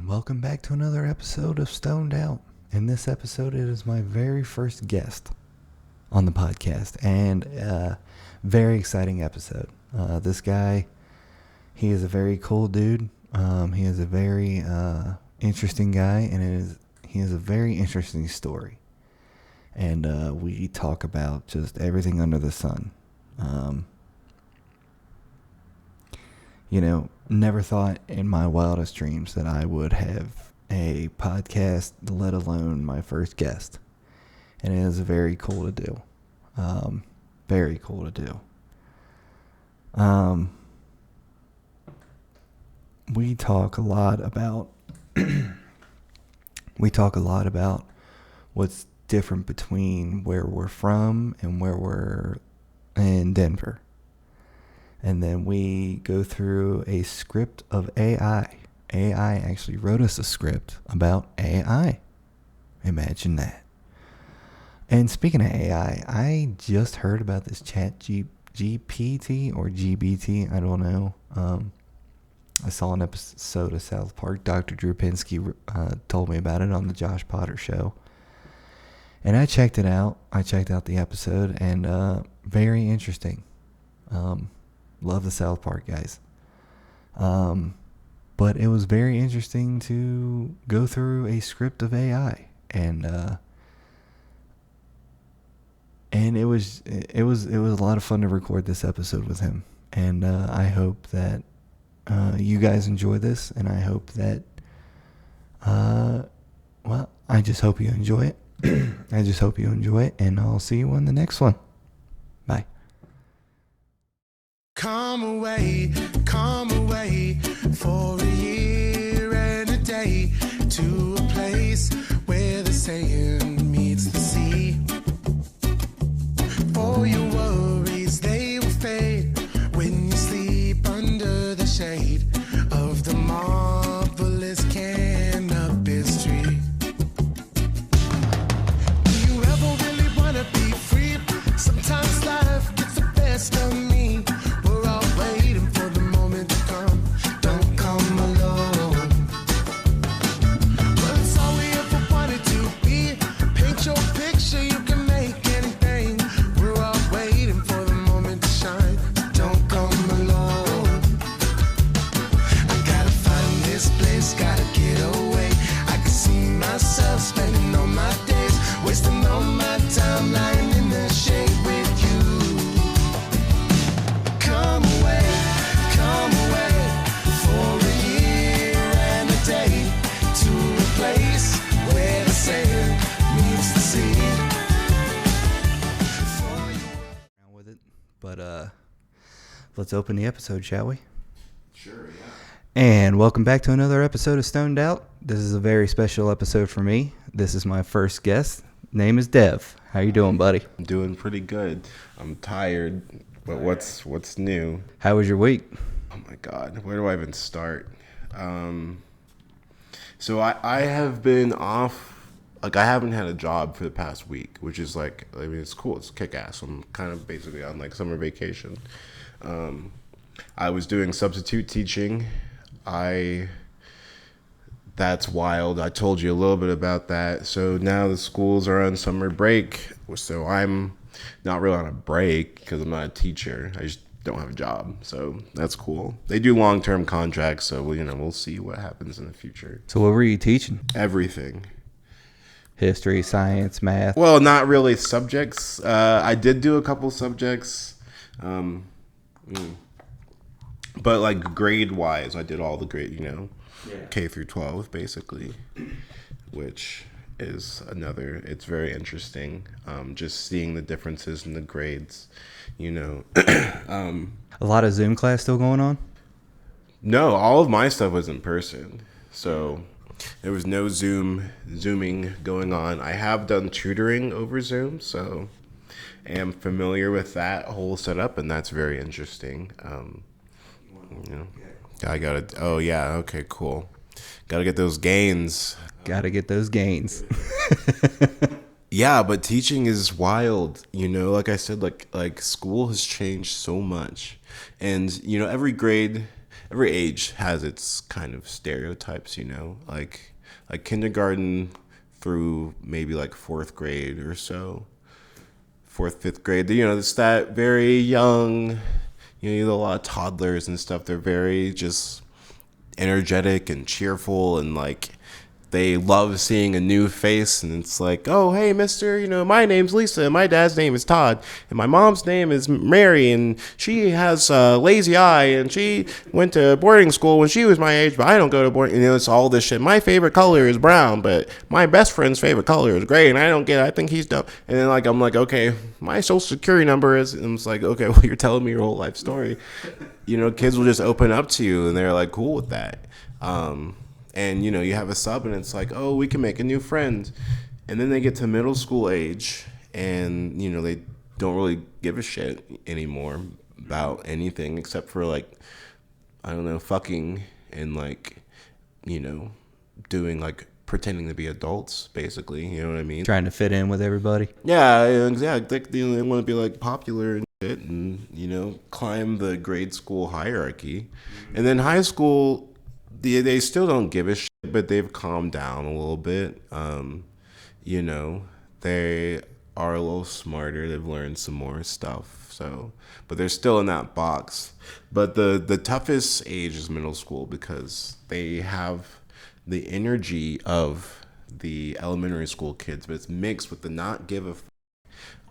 Welcome back to another episode of Stoned Out. In this episode, it is my very first guest on the podcast, and very exciting episode. This guy, he is a very cool dude. He is a very interesting guy, and he has a very interesting story. And we talk about just everything under the sun. Never thought in my wildest dreams that I would have a podcast, let alone my first guest. And it is very cool to do. Very cool to do. We talk a lot about what's different between where we're from and where we're in Denver. And then we go through a script of AI. AI actually wrote us a script about AI. Imagine that. And speaking of AI, I just heard about this GPT or GBT. I don't know. I saw an episode of South Park. Dr. Drew Pinsky told me about it on the Josh Potter show. And I checked it out. I checked out the episode, and very interesting. Love the South Park guys. But it was very interesting to go through a script of AI, and it was a lot of fun to record this episode with him. And I hope that you guys enjoy this, and I hope that I just hope you enjoy it. I just hope you enjoy it, and I'll see you on the next one. Bye. Come away for a year and a day to a place where the sand meets the sea. For your worries, they will fade when you sleep under the shade of the marvelous cannabis tree. Do you ever really want to be free? Sometimes life gets the best of me. Let's open the episode, shall we? Sure, yeah. And welcome back to another episode of Stoned Out. This is a very special episode for me. This is my first guest. Name is Dev. How you doing, buddy? I'm doing pretty good. I'm tired, but what's new? How was your week? Oh my God, where do I even start? So I have been off. Like, I haven't had a job for the past week, which is it's cool. It's kick-ass. I'm kind of basically on summer vacation. I was doing substitute teaching. That's wild. I told you a little bit about that. So now the schools are on summer break. So I'm not really on a break because I'm not a teacher. I just don't have a job. So that's cool. They do long-term contracts. So, we'll see what happens in the future. So what were you teaching? Everything. History, science, math? Well, not really subjects. I did do a couple subjects. But grade wise, I did all the grade, K through 12 basically, which is it's very interesting. Just seeing the differences in the grades, A lot of Zoom class still going on? No, all of my stuff was in person. So there was no Zooming going on. I have done tutoring over Zoom, so I am familiar with that whole setup, and that's very interesting. I gotta. Oh yeah. Okay. Cool. Gotta get those gains. Yeah, but teaching is wild. Like I said, like school has changed so much, and every grade every age has its kind of stereotypes, like kindergarten through maybe like fourth grade or so, fourth, fifth grade. It's that very young, you know, a lot of toddlers and stuff. They're very just energetic and cheerful, and like they love seeing a new face. And it's like, oh, hey, mister, my name's Lisa and my dad's name is Todd and my mom's name is Mary, and she has a lazy eye and she went to boarding school when she was my age, but I don't go to boarding. It's all this shit. My favorite color is brown, but my best friend's favorite color is gray, and I think he's dumb. And then I'm like, okay, my social security number is, and it's like, okay, well, you're telling me your whole life story. Kids will just open up to you and they're like cool with that. And you have a sub and it's like, oh, we can make a new friend. And then they get to middle school age and they don't really give a shit anymore about anything except for like, I don't know, fucking and like, doing like pretending to be adults, basically. You know what I mean? Trying to fit in with everybody. Yeah, exactly. They want to be like popular and shit, and climb the grade school hierarchy. And then high school, they still don't give a shit, but they've calmed down a little bit. They are a little smarter. They've learned some more stuff. So, but they're still in that box. But the toughest age is middle school because they have the energy of the elementary school kids, but it's mixed with the not give a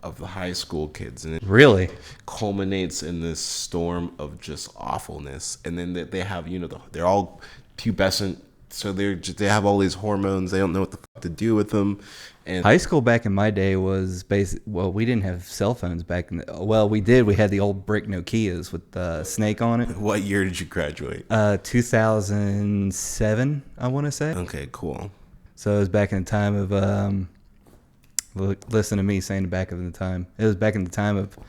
of the high school kids, and it Really culminates in this storm of just awfulness. And then they have they're all pubescent, so they have all these hormones. They don't know what the fuck to do with them. And high school back in my day was we didn't have cell phones back in we did. We had the old brick Nokias with the snake on it. What year did you graduate? 2007, I want to say. Okay, cool. So it was back in the time of listen to me saying back in the time. It was back in the time of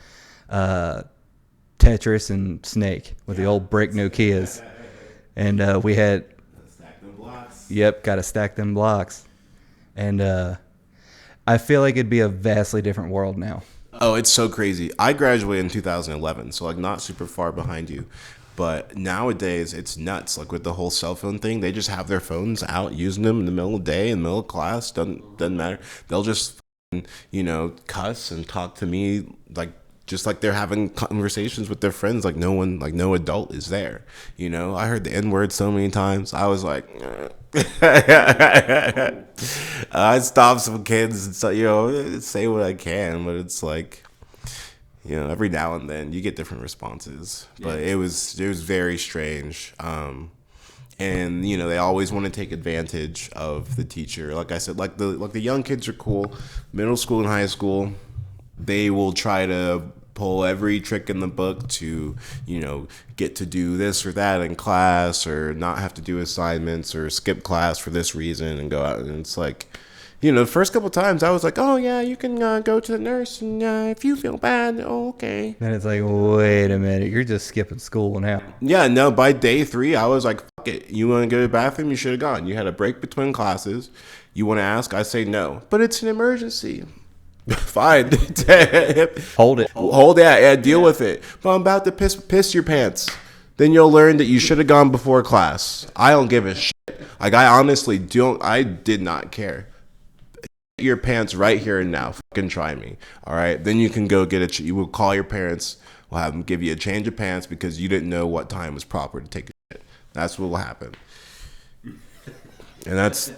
Tetris and Snake with the old brick Nokias. And we had... Stack them blocks. Yep, got to stack them blocks. And I feel like it'd be a vastly different world now. Oh, it's so crazy. I graduated in 2011, so like not super far behind you. But nowadays, it's nuts. Like with the whole cell phone thing, they just have their phones out using them in the middle of the day, in the middle of class. Doesn't matter. They'll just cuss and talk to me just like they're having conversations with their friends, like no adult is there. I heard the N-word so many times. I was like, I stopped some kids and so, say what I can, but it's like, every now and then you get different responses. But it was very strange. And they always want to take advantage of the teacher. Like I said, like the young kids are cool. Middle school and high school, they will try to pull every trick in the book to get to do this or that in class, or not have to do assignments, or skip class for this reason and go out. And it's like, the first couple times I was like, oh yeah, you can go to the nurse, and if you feel bad, okay. Then it's like, wait a minute, you're just skipping school now. Yeah, no, by day 3, I was like, fuck it. You want to go to the bathroom? You should have gone. You had a break between classes. You want to ask? I say no. But it's an emergency. Fine. Hold it. Hold that. Yeah, deal with it. But I'm about to piss your pants. Then you'll learn that you should have gone before class. I don't give a shit. Like, I honestly don't. I did not care. Your pants right here and now. Fucking try me. All right. Then you can go get you will call your parents. We'll have them give you a change of pants because you didn't know what time was proper to take a shit. That's what will happen. And that's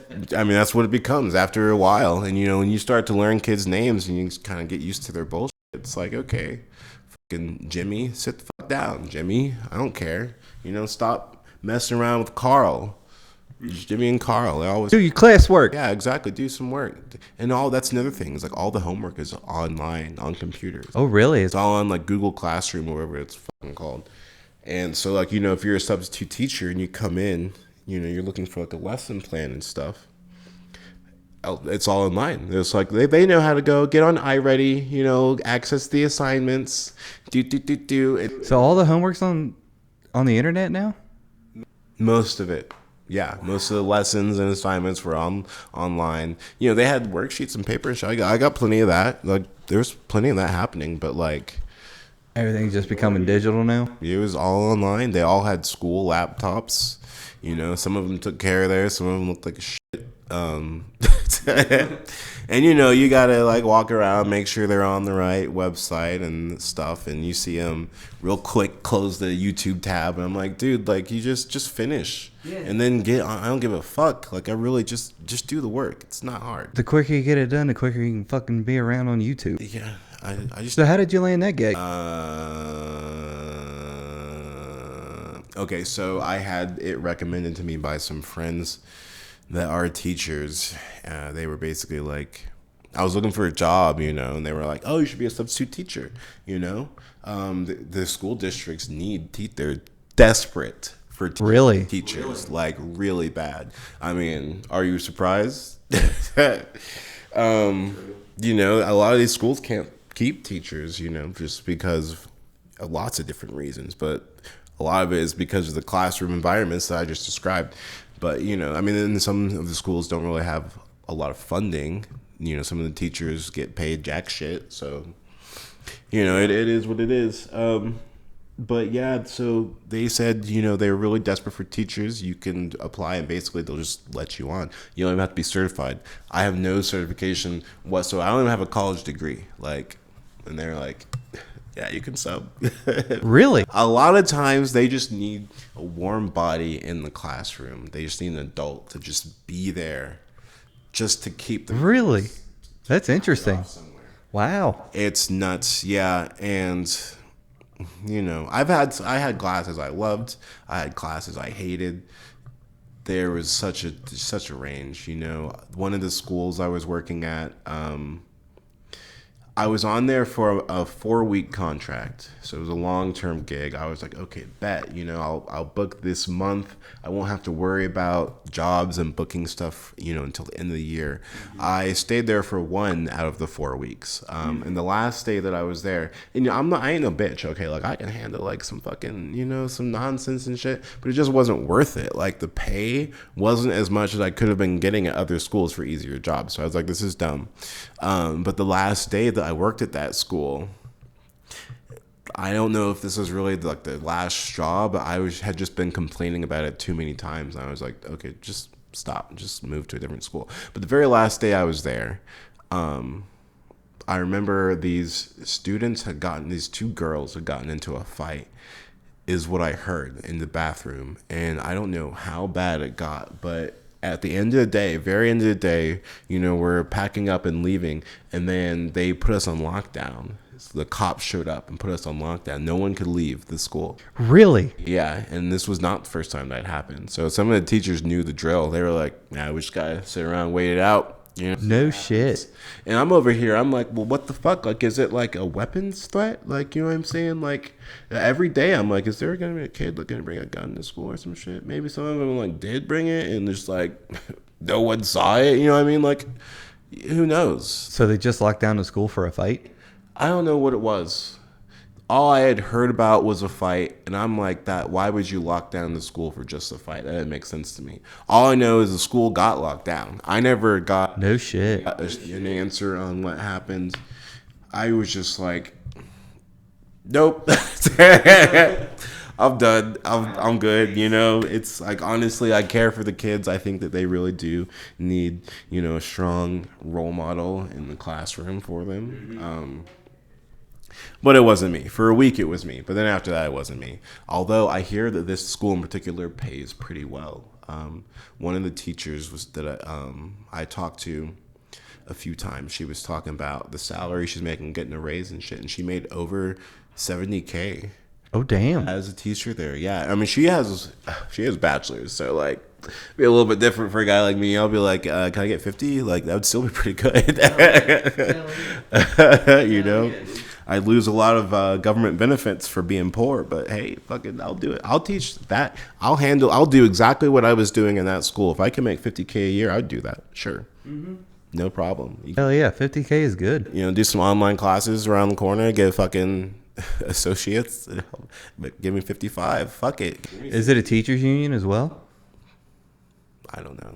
what it becomes after a while. And, when you start to learn kids' names and you kind of get used to their bullshit, it's like, okay, fucking Jimmy, sit the fuck down, Jimmy. I don't care. Stop messing around with Carl. Jimmy and Carl, they always do your classwork. Yeah, exactly. Do some work. And that's another thing. It's like all the homework is online on computers. Oh, really? It's all on like Google Classroom or whatever it's fucking called. And so like, if you're a substitute teacher and you come in, you're looking for like a lesson plan and stuff. It's all online. It's like they know how to go get on iReady, access the assignments, do. So all the homework's on the internet now? Most of it. Yeah, most of the lessons and assignments were online. They had worksheets and paper and shit. I got plenty of that. Like, there's plenty of that happening, but like, Everything's just becoming digital now. It was all online. They all had school laptops. You know, some of them took care of theirs. Some of them looked like shit. And you know, you gotta like walk around, make sure they're on the right website and stuff. And you see them real quick close the YouTube tab, and I'm like, dude, like you just finish, and then get. I don't give a fuck. Like I really just do the work. It's not hard. The quicker you get it done, the quicker you can fucking be around on YouTube. Yeah, I just. So how did you land that gig? Okay, so I had it recommended to me by some friends that are teachers. They were basically like, I was looking for a job, you know, and they were like, oh, you should be a substitute teacher, you know. The school districts need they're desperate for Really? teachers, like really bad. I mean, are you surprised? You know, a lot of these schools can't keep teachers, you know, just because of lots of different reasons, but a lot of it is because of the classroom environments that I just described. But, you know, I mean, and some of the schools don't really have a lot of funding. You know, some of the teachers get paid jack shit. So, you know, it is what it is. But yeah, so they said, you know, they were really desperate for teachers. You can apply and basically they'll just let you on. You don't even have to be certified. I have no certification whatsoever. I don't even have a college degree. Like, and they're like, yeah, you can sub. Really? A lot of times they just need a warm body in the classroom. They just need an adult to just be there just to keep them. Really? That's interesting. Wow. It's nuts. Yeah. And you know, I had classes I loved. I had classes I hated. There was such a range, you know. One of the schools I was working at, I was on there for a 4-week contract, so it was a long-term gig. I was like, okay, bet, you know, I'll book this month. I won't have to worry about jobs and booking stuff, you know, until the end of the year. Mm-hmm. I stayed there for 1 out of the 4 weeks, and the last day that I was there, and you know, I ain't no bitch, okay, like I can handle like some fucking, you know, some nonsense and shit, but it just wasn't worth it. Like the pay wasn't as much as I could have been getting at other schools for easier jobs. So I was like, this is dumb. But the last day that I worked at that school, I don't know if this was really like the last straw, but had just been complaining about it too many times. And I was like, okay, just stop, just move to a different school. But the very last day I was there, I remember these two girls had gotten into a fight, is what I heard in the bathroom. And I don't know how bad it got, but at the end of the day, very end of the day, you know, we're packing up and leaving, and then they put us on lockdown. So the cops showed up and put us on lockdown. No one could leave the school. Really? Yeah, and this was not the first time that happened. So some of the teachers knew the drill. They were like, "Yeah, we just gotta sit around and wait it out." You know? No shit. And I'm over here. I'm like, well, what the fuck? Like, is it like a weapons threat? Like, you know what I'm saying? Like, every day I'm like, is there gonna be a kid that's gonna bring a gun to school or some shit? Maybe some of them like did bring it and just like no one saw it. You know what I mean? Like, who knows? So they just locked down the school for a fight? I don't know what it was. All I had heard about was a fight, and I'm like, that. Why would you lock down the school for just a fight? That didn't make sense to me. All I know is the school got locked down. I never got No shit. an answer on what happened. I was just like, nope. I'm done. I'm good. You know, it's like, honestly, I care for the kids. I think that they really do need, you know, a strong role model in the classroom for them. But it wasn't me. For a week, it was me. But then after that, it wasn't me. Although I hear that this school in particular pays pretty well. One of the teachers that I talked to a few times, she was talking about the salary she's making, getting a raise and shit. And she made over $70K Oh, damn. as a teacher there. Yeah. I mean, she has bachelor's. So, like, be a little bit different for a guy like me. I'll be like, can I get 50? Like, that would still be pretty good. You know? I lose a lot of government benefits for being poor, but hey, fucking, I'll do it. I'll teach that. I'll do exactly what I was doing in that school. If I can make $50K a year, I'd do that. Sure. Mm-hmm. No problem. Hell yeah, $50K is good. You know, do some online classes around the corner, get fucking associates, but give me 55. Fuck it. Is it a teachers union as well? I don't know.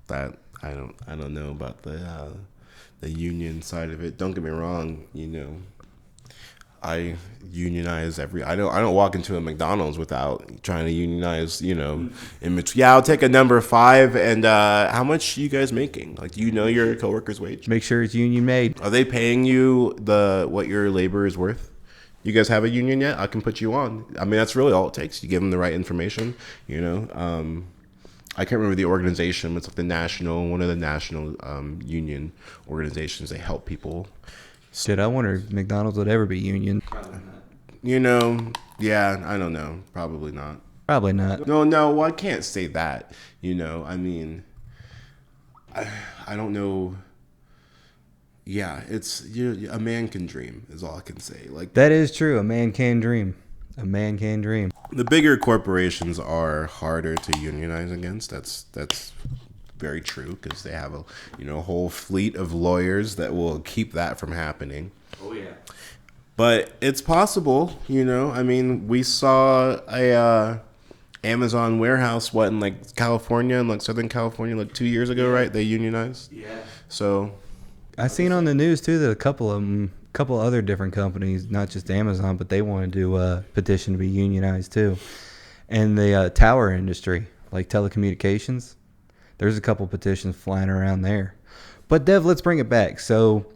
That I don't know about the union side of it. Don't get me wrong, you know. I unionize I don't walk into a McDonald's without trying to unionize, in between. Yeah, I'll take a number 5. And how much are you guys making? Like, do you know your coworker's wage? Make sure it's union made. Are they paying you what your labor is worth? You guys have a union yet? I can put you on. I mean, that's really all it takes. You give them the right information, I can't remember the organization, but it's like one of the national union organizations. They help people. Shit, I wonder if McDonald's would ever be union. Yeah, I don't know. Probably not. Probably not. No, well, I can't say that. I mean, I don't know. Yeah, it's a man can dream is all I can say. Like, that is true. A man can dream. A man can dream. The bigger corporations are harder to unionize against. That's very true, because they have a whole fleet of lawyers that will keep that from happening. Oh yeah. But it's possible, I mean, we saw a Amazon warehouse in like California, in like Southern California, like 2 years ago, right? They unionized. Yeah. So I seen on the news too that a couple other different companies, not just Amazon, but they wanted to petition to be unionized too. And the tower industry, like telecommunications, there's a couple petitions flying around there. But Dev, let's bring it back. So,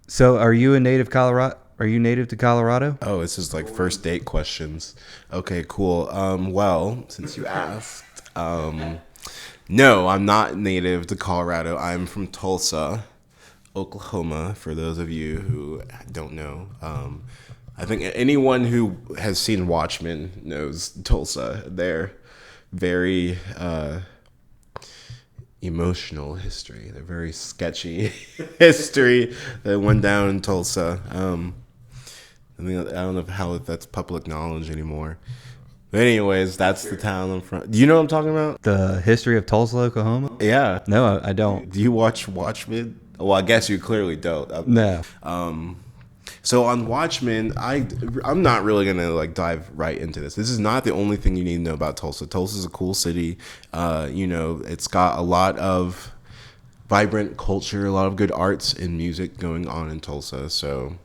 so are you a native Colorado? Are you native to Colorado? Oh, this is like first date questions. Okay, cool. Well, since you asked, no, I'm not native to Colorado. I'm from Tulsa, Oklahoma, for those of you who don't know. I think anyone who has seen Watchmen knows Tulsa. They're very emotional history. They're very sketchy history that went down in Tulsa. I don't know how that's public knowledge anymore. But anyways, that's the town I'm from. Do you know what I'm talking about? The history of Tulsa, Oklahoma? Yeah. No, I don't. Do you watch Watchmen? Well, I guess you clearly don't. No. So on Watchmen, I'm not really gonna like dive right into this. This is not the only thing you need to know about Tulsa. Tulsa's a cool city. It's got a lot of vibrant culture, a lot of good arts and music going on in Tulsa. So,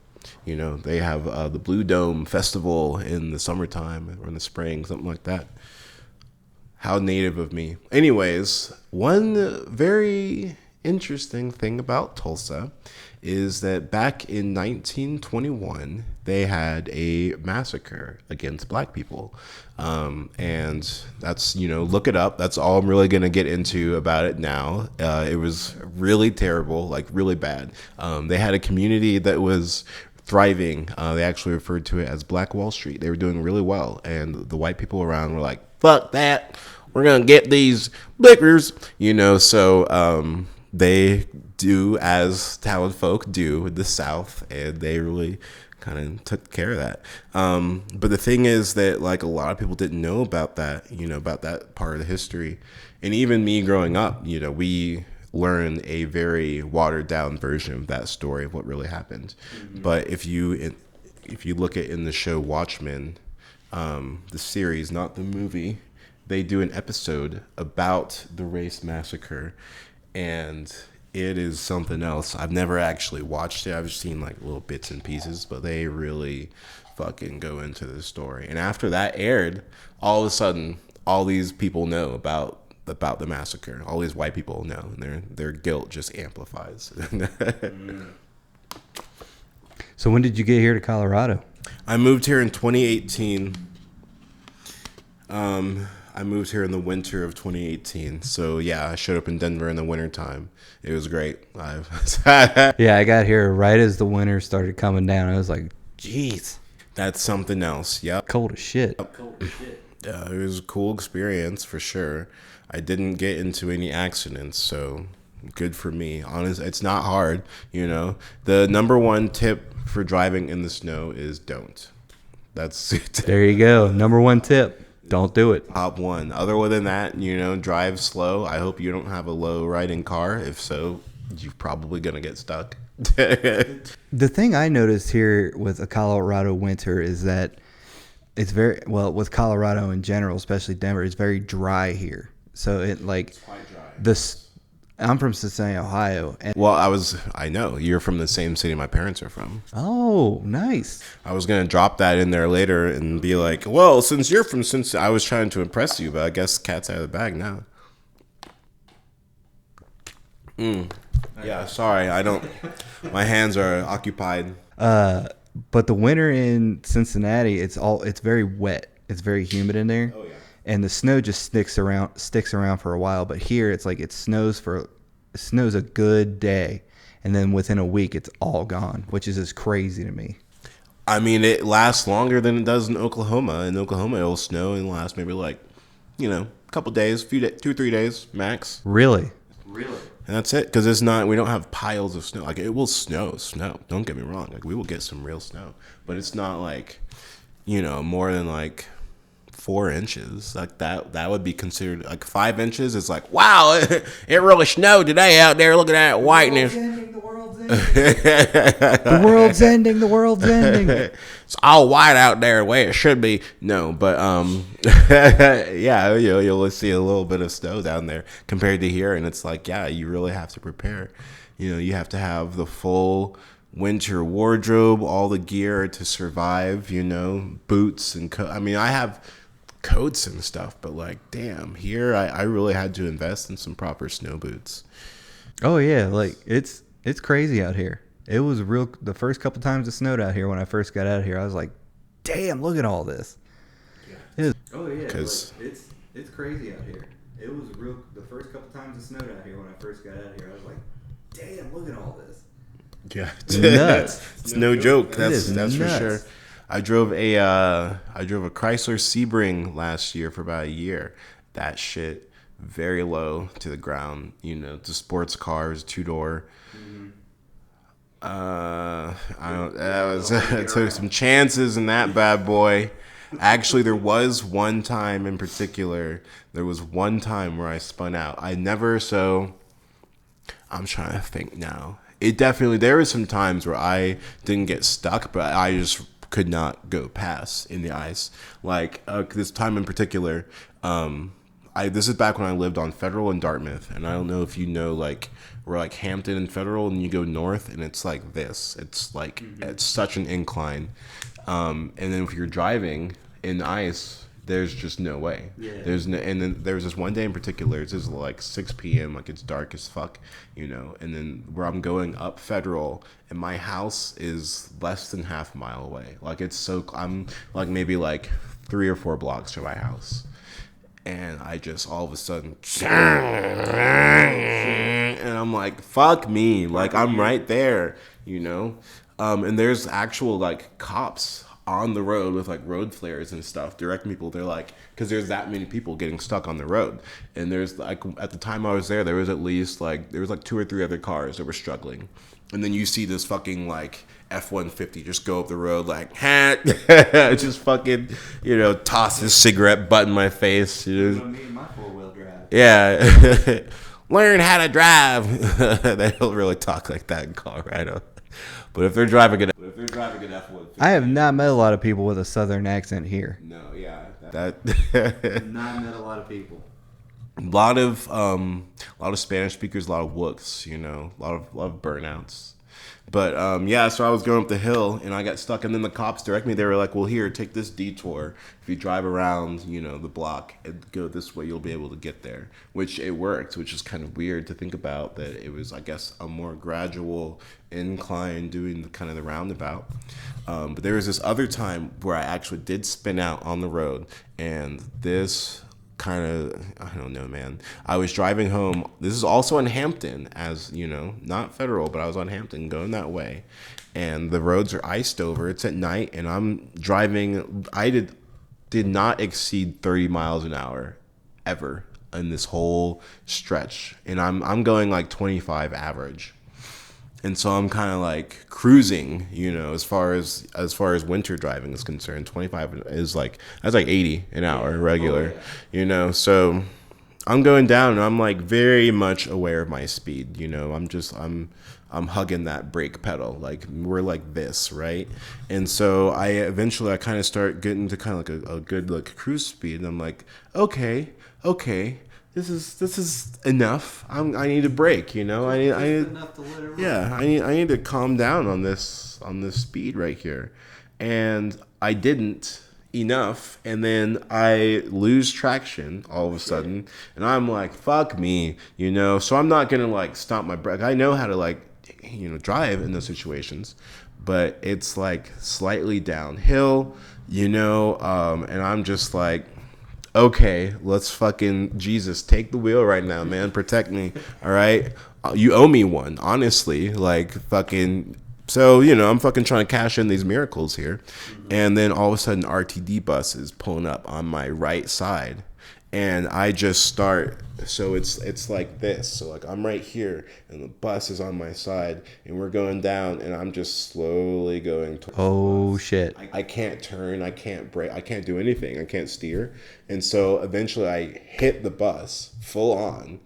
they have the Blue Dome Festival in the summertime or in the spring, something like that. How native of me. Anyways, one very interesting thing about Tulsa is that back in 1921, they had a massacre against black people. And that's, look it up. That's all I'm really going to get into about it now. It was really terrible, like really bad. They had a community that was thriving. They actually referred to it as Black Wall Street. They were doing really well. And the white people around were like, fuck that. We're going to get these blickers, so they do as talented folk do in the South, and they really kind of took care of that. But the thing is that like a lot of people didn't know about that, about that part of the history. And even me growing up, we learned a very watered down version of that story of what really happened. Mm-hmm. But if you look at in the show Watchmen, the series, not the movie, they do an episode about the race massacre, and it is something else. I've never actually watched it. I've seen like little bits and pieces, but they really fucking go into the story. And after that aired, all of a sudden, all these people know about the massacre. All these white people know, and their guilt just amplifies. So when did you get here to Colorado? I moved here in 2018. I moved here in the winter of 2018. So yeah, I showed up in Denver in the wintertime. It was great. Yeah, I got here right as the winter started coming down. I was like, jeez. That's something else. Yep. Cold as shit. Yeah, it was a cool experience for sure. I didn't get into any accidents, so good for me. Honestly, it's not hard, The number one tip for driving in the snow is don't. That's it. There you go. Number one tip. Don't do it. Top one. Other than that, drive slow. I hope you don't have a low riding car. If so, you're probably going to get stuck. The thing I noticed here with a Colorado winter is that it's very, well, with Colorado in general, especially Denver, it's very dry here. So it like, it's quite dry. I'm from Cincinnati, Ohio. And Well, I know you're from the same city my parents are from. oh, nice. I was going to drop that in there later and be like, well, since you're from Cincinnati, I was trying to impress you, but I guess cat's out of the bag now. Yeah, sorry. My hands are occupied. But the winter in Cincinnati, it's very wet. It's very humid in there. Oh, yeah. And the snow just sticks around for a while. But here it snows a good day, and then within a week it's all gone, which is just crazy to me. I mean, it lasts longer than it does in Oklahoma. In Oklahoma, it'll snow and last maybe like, a couple days, 2-3 days max. Really? And that's it, because we don't have piles of snow. Like, it will snow. Don't get me wrong. Like, we will get some real snow. But it's not like, more than like 4 inches. Like, that would be considered, like 5 inches is like, wow, it really snowed today out there. Look at that whiteness. The world's ending. The world's ending. The world's ending. It's all white out there the way it should be. No, but yeah, you'll see a little bit of snow down there compared to here, and it's like, yeah, you really have to prepare. You have to have the full winter wardrobe, all the gear to survive. Boots and I mean, I have coats and stuff, but like, damn, here I really had to invest in some proper snow boots. Oh yeah, like it's crazy out here. It was real. The first couple times it snowed out here when I first got out here, I was like, "Damn, look at all this." Yeah. Oh yeah, because it's crazy out here. It was real. The first couple times it snowed out here when I first got out here, I was like, "Damn, look at all this." Yeah, nuts. It's no joke. That's nuts. for sure. I drove a Chrysler Sebring last year for about a year. That shit very low to the ground. It's a sports car, it was a 2-door. I took some chances in that bad boy. Actually, there was one time in particular. There was one time where I spun out. I'm trying to think now. There were some times where I didn't get stuck, but I just could not go past in the ice. Like this time in particular, this is back when I lived on Federal in Dartmouth, and I don't know if you know, like, we're like Hampton and Federal, and you go north, and it's like this. It's like it's such an incline, and then if you're driving in ice, there's just no way. Yeah. And then there was this one day in particular. It's just like 6 p.m. Like, it's dark as fuck, And then where I'm going up Federal, and my house is less than half a mile away. Like, I'm like maybe like 3 or 4 blocks from my house. And I just all of a sudden, and I'm like, fuck me. Like, I'm right there, And there's actual, like, cops on the road with, like, road flares and stuff, directing people. They're like, because there's that many people getting stuck on the road. And there's, like, at the time I was there was at least, like, 2 or 3 other cars that were struggling. And then you see this fucking, like, F-150 just go up the road like, just fucking, toss his cigarette butt in my face. Me and my 4-wheel drive. Yeah. Learn how to drive. They don't really talk like that in Colorado. But if they're driving an F-150. I have not met a lot of people with a southern accent here. No, yeah. Not met a lot of people. A lot of Spanish speakers, a lot of wooks, a lot of burnouts. But so I was going up the hill and I got stuck, and then the cops direct me. They were like, "Well, here, take this detour. If you drive around, the block and go this way, you'll be able to get there." Which it worked, which is kind of weird to think about, that it was, I guess, a more gradual incline doing the roundabout. But there was this other time where I actually did spin out on the road, and this I don't know, man. I was driving home. This is also in Hampton, as not Federal, but I was on Hampton going that way, and the roads are iced over. It's at night, and I'm driving. I did not exceed 30 miles an hour ever in this whole stretch, and I'm going like 25 average. And so I'm kind of like cruising, as far as winter driving is concerned. 25 is that's like 80 an hour regular, So I'm going down, and I'm like very much aware of my speed. I'm hugging that brake pedal, like we're like this, right? And so I kind of start getting to kind of like a good like cruise speed, and I'm like, okay, this is enough. I need a break, you know. I need yeah, I need to calm down on this speed right here. And I didn't enough, and then I lose traction all of a sudden, and I'm like, fuck me, you know. So I'm not gonna like stop my breath. I know how to like, you know, drive in those situations, but it's like slightly downhill, you know, and I'm just like, okay, let's fucking Jesus take the wheel right now, man. Protect me, all right? You owe me one, honestly. Like fucking. So you know, I'm fucking trying to cash in these miracles here, and then all of a sudden, RTD bus is pulling up on my right side, and I just start. So it's like this. So like I'm right here, and the bus is on my side, and we're going down, and I'm just slowly going towards Oh shit. I can't turn, I can't brake, I can't do anything, I can't steer. And so eventually I hit the bus full on.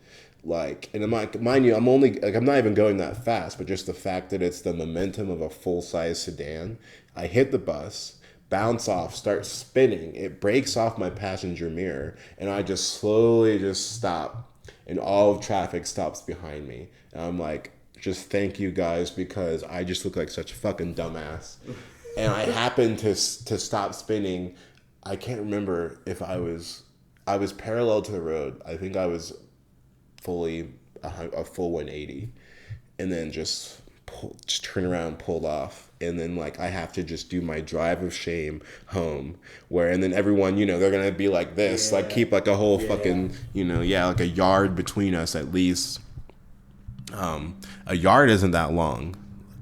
Like, and I'm like, mind you, I'm only, like, I'm not even going that fast, but just the fact that it's the momentum of a full-size sedan. I hit the bus, bounce off, start spinning. It breaks off my passenger mirror, and I just slowly just stop, and all of traffic stops behind me. And I'm like, just thank you guys, because I just look like such a fucking dumbass. And I happened to stop spinning. I can't remember if I was parallel to the road. I think I was fully a full 180, and then just turn around, pulled off, and then like I have to just do my drive of shame home, and then everyone, you know, they're gonna be like this, like keep like a whole fucking, you know, like a yard between us at least. A yard isn't that long.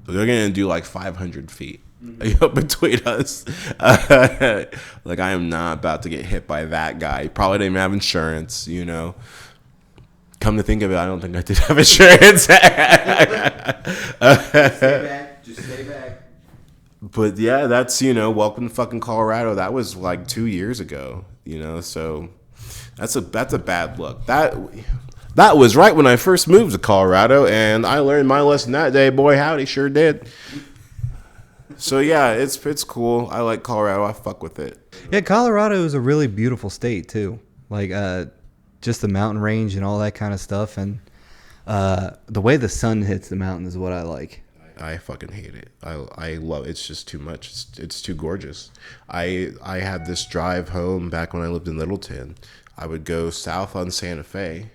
They're gonna do like 500 feet. Between us. Like I am not about to get hit by that guy. Probably didn't even have insurance, you know. Come to think of it, I don't think I did have insurance. Stay back. Just stay back. But yeah, that's, you know, welcome to fucking Colorado. That was like 2 years ago, you know, so that's a bad look. That was right when I first moved to Colorado, and I learned my lesson that day. Boy, howdy, sure did. So yeah, it's cool. I like Colorado. I fuck with it. Yeah, Colorado is a really beautiful state too. Like just the mountain range and all that kind of stuff, and the way the sun hits the mountain is what I like. I fucking hate it. I love it. It's just too much. It's too gorgeous. I had this drive home back when I lived in Littleton. I would go south on Santa Fe,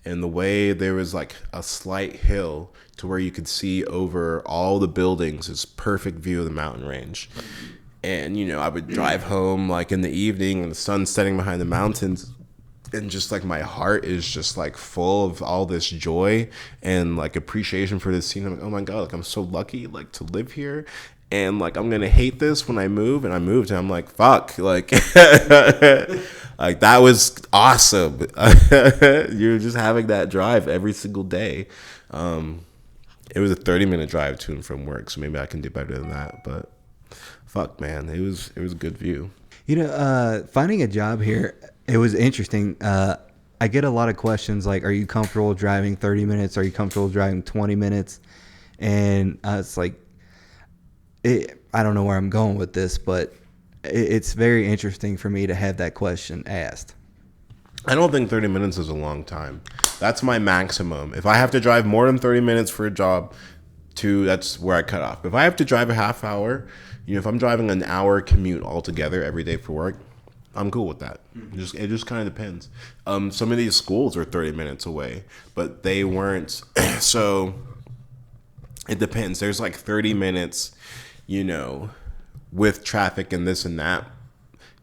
and the way there was like a slight hill to where you could see over all the buildings, it's perfect view of the mountain range. And you know, I would drive home like in the evening and the sun's setting behind the mountains, and just like my heart is just like full of all this joy and like appreciation for this scene. I'm like, oh my god, like I'm so lucky like to live here, and like I'm gonna hate this when I move. And I moved, and I'm like, fuck, like like that was awesome. You're just having that drive every single day. It was a 30-minute drive to and from work, so maybe I can do better than that. But fuck, man, it was a good view. You know, finding a job here, it was interesting. I get a lot of questions like, are you comfortable driving 30 minutes? Are you comfortable driving 20 minutes? And it's like, I don't know where I'm going with this, but it's very interesting for me to have that question asked. I don't think 30 minutes is a long time. That's my maximum. If I have to drive more than 30 minutes for a job, that's where I cut off. If I have to drive a half hour, you know, if I'm driving an hour commute altogether every day for work, I'm cool with that. It just kind of depends. Some of these schools are 30 minutes away, but they weren't. So it depends. There's like 30 minutes, you know, with traffic and this and that,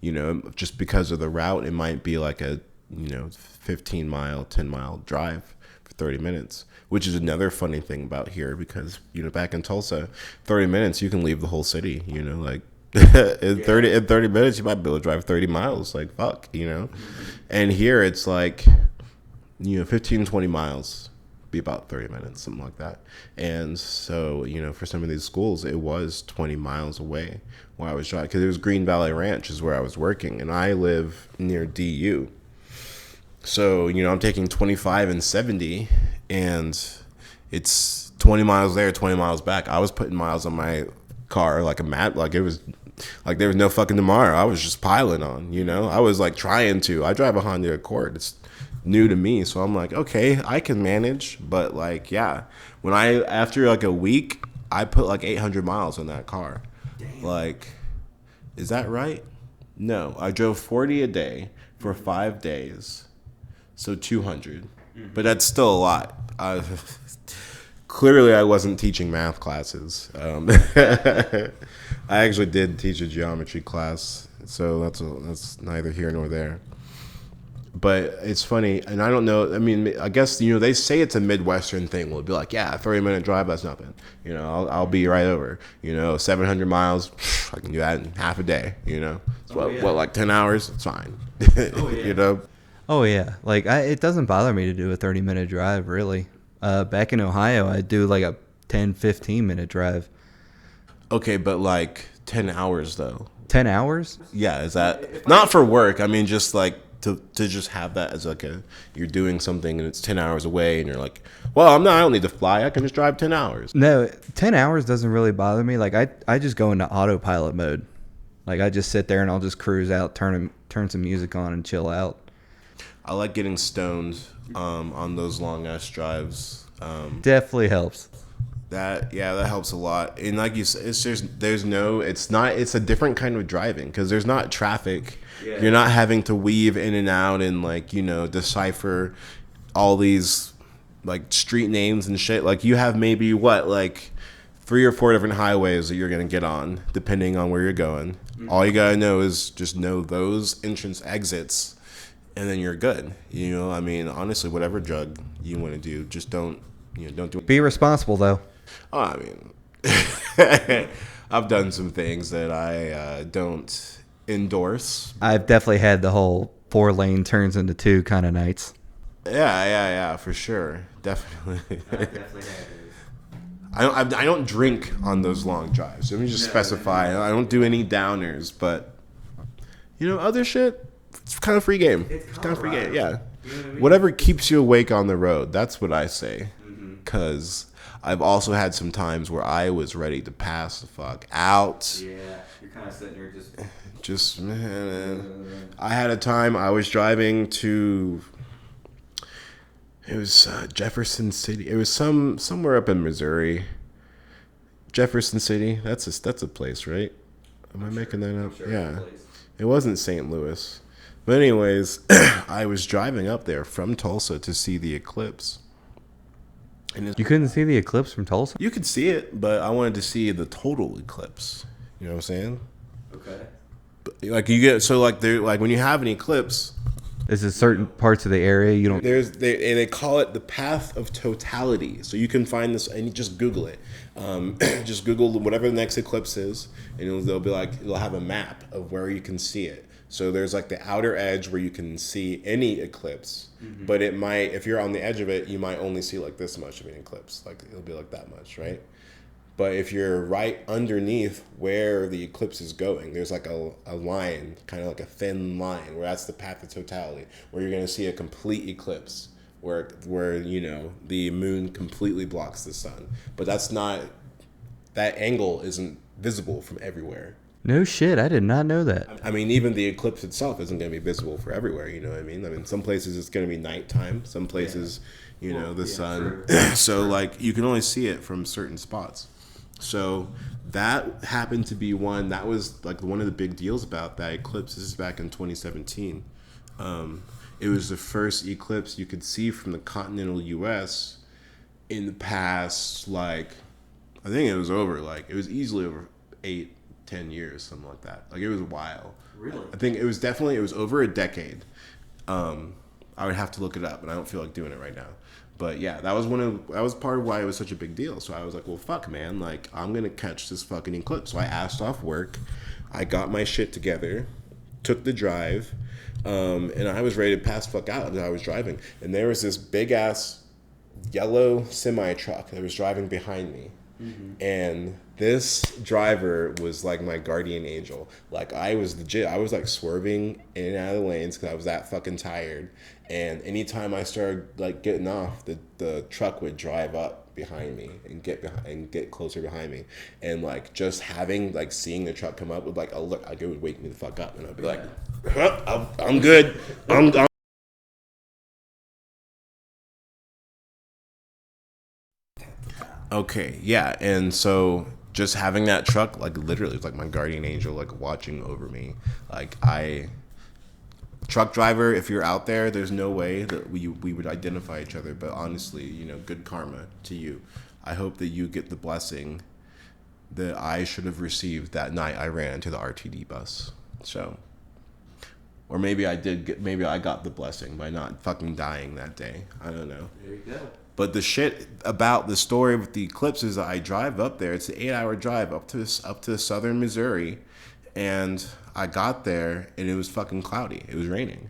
you know, just because of the route, it might be like a, you know, 15-mile, 10-mile drive for 30 minutes, which is another funny thing about here because, you know, back in Tulsa, 30 minutes, you can leave the whole city, you know, like in 30 minutes, you might be able to drive 30 miles, like fuck, you know. And here it's like, you know, 15, 20 miles, be about 30 minutes, something like that. And so, you know, for some of these schools, it was 20 miles away where I was driving, because it was Green Valley Ranch is where I was working, and I live near DU. So, you know, I'm taking 25 and 70, and it's 20 miles there, 20 miles back. I was putting miles on my car like it was like there was no fucking tomorrow. I was just piling on, you know. I was like trying to. I drive a Honda Accord. It's new to me. So I'm like, okay, I can manage. But like, yeah, after like a week, I put like 800 miles on that car. Damn. Like, is that right? No, I drove 40 a day for 5 days. So 200. But that's still a lot. Clearly, I wasn't teaching math classes. I actually did teach a geometry class, so that's neither here nor there. But it's funny, and I don't know. I mean, I guess they say it's a Midwestern thing. We'll be like, yeah, a 30-minute drive, that's nothing. I'll be right over. 700 miles, I can do that in half a day. It's what, like 10 hours? It's fine. Oh, yeah. Oh yeah, like it doesn't bother me to do a 30-minute drive really. Back in Ohio, I do like a 10-15-minute drive. Okay, but like 10 hours though. 10 hours? Yeah, is that not for work? I mean, just like to just have that as like you're doing something and it's 10 hours away and you're like, well, I don't need to fly. I can just drive 10 hours. No, 10 hours doesn't really bother me. Like I just go into autopilot mode. Like I just sit there and I'll just cruise out, turn some music on and chill out. I like getting stoned on those long ass drives. Definitely helps. That helps a lot. And like you said, it's a different kind of driving because there's not traffic. Yeah. You're not having to weave in and out and like decipher all these like street names and shit. Like you have maybe like 3 or 4 different highways that you're gonna get on depending on where you're going. Mm-hmm. All you gotta know is just know those entrance exits. And then you're good. I mean, honestly, whatever drug you want to do, just don't do it. Be responsible, though. Oh, I mean, I've done some things that I don't endorse. I've definitely had the whole 4-lane turns into 2 kind of nights. Yeah, for sure. Definitely. I definitely have. I don't drink on those long drives. Let me just specify. I don't do any downers, but, other shit. It's kind of free game. It's kind of free game, yeah. You know what I mean? Whatever keeps you awake on the road, that's what I say. Because I've also had some times where I was ready to pass the fuck out. Yeah, you're kind of sitting there man. I had a time I was driving to... It was Jefferson City. It was somewhere up in Missouri. Jefferson City. That's a place, right? Am I making that up? Yeah. It wasn't St. Louis. But anyways, I was driving up there from Tulsa to see the eclipse. And you couldn't see the eclipse from Tulsa? You could see it, but I wanted to see the total eclipse. You know what I'm saying? Okay. But, like you get when you have an eclipse, is it certain parts of the area you don't? And they call it the path of totality. So you can find this and you just Google it. Just Google whatever the next eclipse is, and it'll have a map of where you can see it. So there's like the outer edge where you can see any eclipse, but it might, if you're on the edge of it, you might only see like this much of an eclipse. Like it'll be like that much, right? But if you're right underneath where the eclipse is going, there's like a line, kind of like a thin line, where that's the path of totality, where you're going to see a complete eclipse, where the moon completely blocks the sun. But that angle isn't visible from everywhere. No shit, I did not know that. I mean, even the eclipse itself isn't going to be visible for everywhere, you know what I mean? I mean, some places it's going to be nighttime, some places, the sun. True. So, like, you can only see it from certain spots. So that happened to be one, that was, like, one of the big deals about that eclipse. This is back in 2017. It was the first eclipse you could see from the continental U.S. in the past, like, I think it was easily over 8-10 years, something like that. Like, it was a while. Really? I think it was over a decade. I would have to look it up, and I don't feel like doing it right now. But yeah, that was part of why it was such a big deal. So I was like, well, fuck, man, like, I'm gonna catch this fucking eclipse. So I asked off work, I got my shit together, took the drive, and I was ready to pass fuck out as I was driving. And there was this big ass yellow semi truck that was driving behind me. Mm-hmm. And this driver was like my guardian angel. Like, I was like swerving in and out of the lanes because I was that fucking tired. And anytime I started like getting off, the truck would drive up behind me and get closer behind me. And like just seeing the truck come up would like it would wake me the fuck up, and I'd be like, I'm good. I'm Okay, yeah, and so just having that truck, like literally, it's like my guardian angel, like watching over me. Like truck driver, if you're out there, there's no way that we would identify each other. But honestly, good karma to you. I hope that you get the blessing that I should have received that night I ran into the RTD bus. So, or maybe maybe I got the blessing by not fucking dying that day. I don't know. There you go. But the shit about the story with the eclipse is that I drive up there. It's an 8-hour drive up to southern Missouri, and I got there and it was fucking cloudy. It was raining.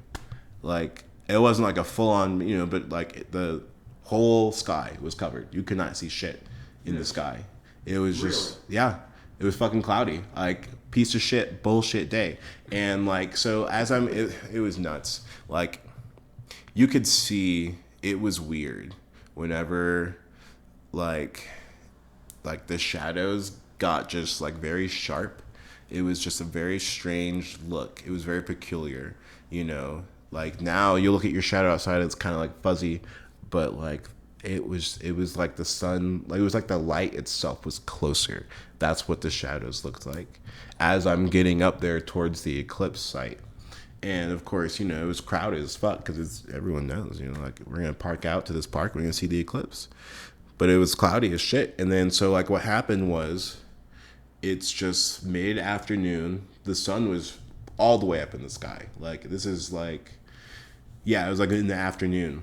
Like, it wasn't like a full on, but like the whole sky was covered. You could not see shit in the sky. It was just it was fucking cloudy. Like, piece of shit bullshit day. And like, so as it was nuts. Like, you could see it was weird whenever like the shadows got just like very sharp. It was just a very strange look. It was very peculiar, like now you look at your shadow outside, it's kind of like fuzzy, but like it was like the sun, like it was like the light itself was closer. That's what the shadows looked like as I'm getting up there towards the eclipse site. And of course, it was crowded as fuck because everyone knows, like we're gonna park out to this park, we're gonna see the eclipse. But it was cloudy as shit. And then so like what happened was, it's just mid-afternoon. The sun was all the way up in the sky. Like this is like, it was like in the afternoon,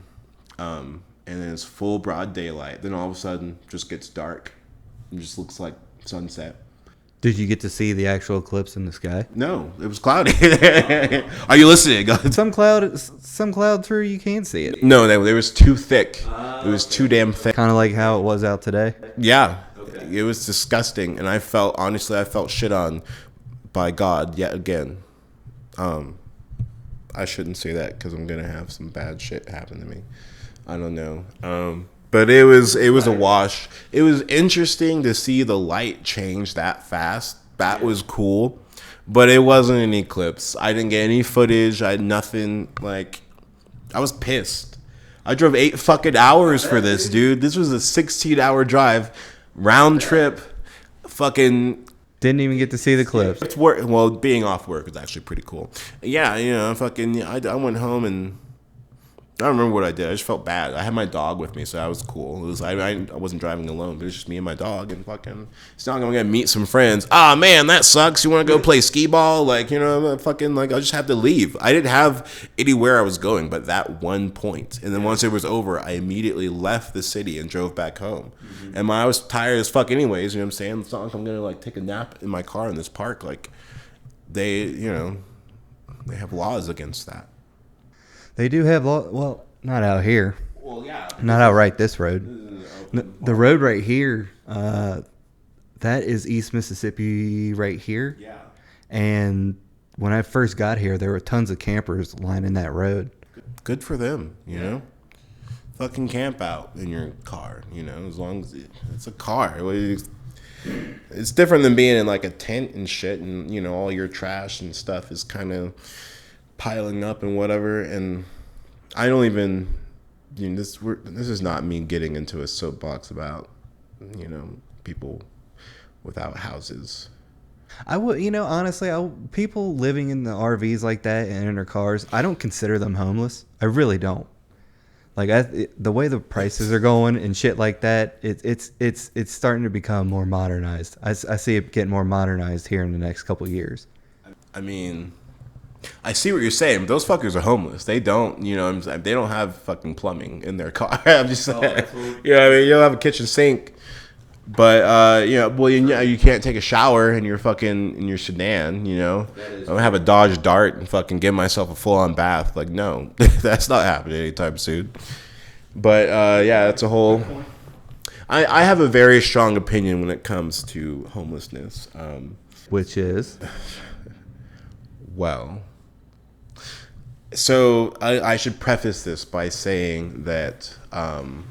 and then it's full broad daylight. Then all of a sudden, just gets dark. It just looks like sunset. Did you get to see the actual eclipse in the sky? No, it was cloudy. Are you listening? Some cloud through you can't see it. No, they was too thick. It was too damn thick. Kind of like how it was out today. Yeah, it was disgusting, and I felt shit on by God yet again. I shouldn't say that because I'm gonna have some bad shit happen to me. I don't know. But it was a wash. It was interesting to see the light change that fast. That was cool. But it wasn't an eclipse. I didn't get any footage. I had nothing. Like, I was pissed. I drove 8 fucking hours for this, dude. This was a 16-hour drive, round trip. Fucking didn't even get to see the eclipse. It's work. Well, being off work is actually pretty cool. Yeah, I went home and I don't remember what I did. I just felt bad. I had my dog with me, so that was cool. It was I wasn't driving alone, but it was just me and my dog. And fucking, it's not like I'm gonna meet some friends. Ah, man, that sucks. You want to go play skee ball? Like, fucking, like, I just have to leave. I didn't have anywhere I was going but that one point. And then once it was over, I immediately left the city and drove back home. Mm-hmm. And I was tired as fuck anyways. You know what I'm saying? It's not like I'm gonna like take a nap in my car in this park. Like, they have laws against that. They do have well, not out here. Well, yeah. Not out right this road. The road right here, that is East Mississippi right here. Yeah. And when I first got here, there were tons of campers lining that road. Good for them, you know? Fucking camp out in your car, as long as it's a car. It's different than being in like a tent and shit, and all your trash and stuff is kind of piling up and whatever. And I don't even, this is not me getting into a soapbox about people without houses. I would, honestly, people living in the RVs like that and in their cars, I don't consider them homeless. I really don't. Like, the way the prices are going and shit like that, it's starting to become more modernized. I see it getting more modernized here in the next couple of years. I mean, I see what you're saying, but those fuckers are homeless. They don't, they don't have fucking plumbing in their car. I'm just saying. You don't have a kitchen sink, but you can't take a shower in your sedan. I don't have a Dodge Dart and fucking give myself a full-on bath. Like, no, that's not happening anytime soon. But that's a whole. I have a very strong opinion when it comes to homelessness. Which is, well. So I should preface this by saying that I'm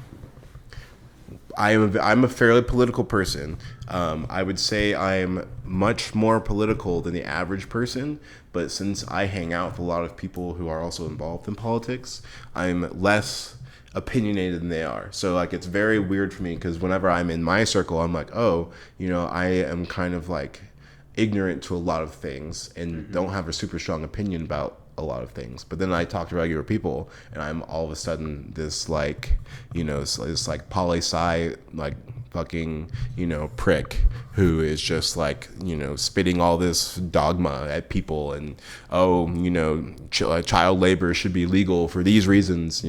a fairly political person. I would say I'm much more political than the average person, but since I hang out with a lot of people who are also involved in politics, I'm less opinionated than they are. So like it's very weird for me because whenever I'm in my circle, I'm like, oh, I am kind of like ignorant to a lot of things and don't have a super strong opinion about a lot of things. But then I talk to regular people and I'm all of a sudden this like, this like poli-sci like fucking, prick who is just like, spitting all this dogma at people and, child labor should be legal for these reasons,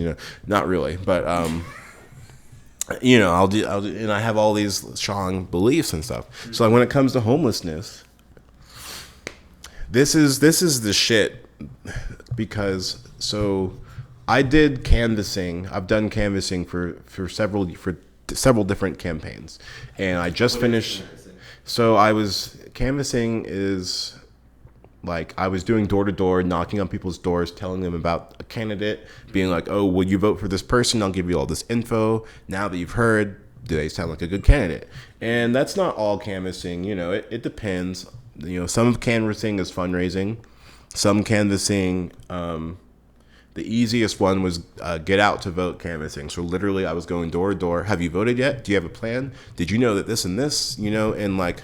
not really, but, I'll do, and I have all these strong beliefs and stuff. So like when it comes to homelessness, this is the shit because so I did canvassing. I've done canvassing for several different campaigns, and I just finished. So I was canvassing is like I was doing door to door, knocking on people's doors, telling them about a candidate, being like, "Oh, will you vote for this person? I'll give you all this info. Now that you've heard, do they sound like a good candidate?" And that's not all canvassing. It depends. Some canvassing is fundraising. Some canvassing, the easiest one was get out to vote canvassing. So literally I was going door to door. Have you voted yet? Do you have a plan? Did you know that this and this, and like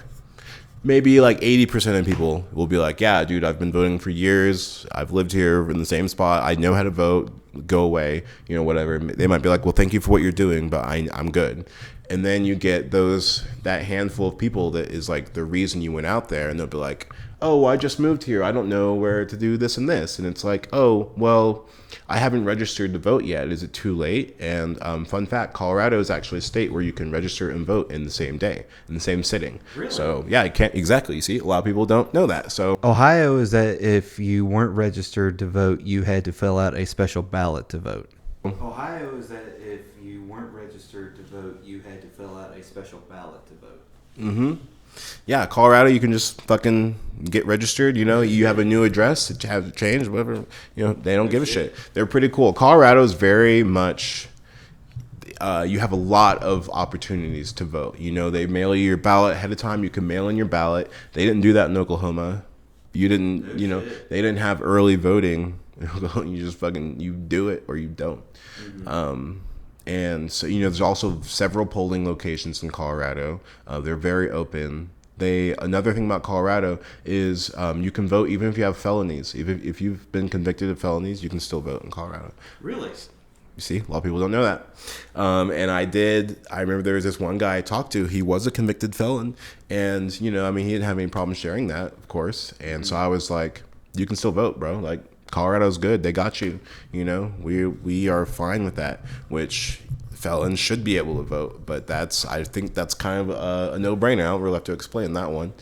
maybe like 80% of people will be like, yeah, dude, I've been voting for years. I've lived here in the same spot. I know how to vote. Go away, whatever. They might be like, well, thank you for what you're doing, but I'm good. And then you get that handful of people that is like the reason you went out there, and they'll be like, oh, I just moved here. I don't know where to do this and this. And it's like, oh, well, I haven't registered to vote yet. Is it too late? And fun fact, Colorado is actually a state where you can register and vote in the same day, in the same sitting. Really? So, yeah, I can't exactly. See, a lot of people don't know that. So Ohio is that if you weren't registered to vote, you had to fill out a special ballot to vote. Ohio is that if you weren't registered to vote, you had to fill out a special ballot to vote. Mm-hmm. Yeah, Colorado, you can just fucking get registered. You have a new address to have changed, whatever. They don't give a shit. They're pretty cool. Colorado is very much. You have a lot of opportunities to vote. They mail you your ballot ahead of time. You can mail in your ballot. They didn't do that in Oklahoma. You didn't. They didn't have early voting. You just fucking you do it or you don't. Mm-hmm. And so, there's also several polling locations in Colorado. They're very open. Another thing about Colorado is you can vote even if you have felonies. Even if you've been convicted of felonies, you can still vote in Colorado. Really? You see, a lot of people don't know that. And I remember there was this one guy I talked to. He was a convicted felon. And, he didn't have any problem sharing that, of course. And so I was like, you can still vote, bro. Like, Colorado's good. They got you. We are fine with that, which felons should be able to vote. But I think that's kind of a no-brainer. I don't really have to explain that one.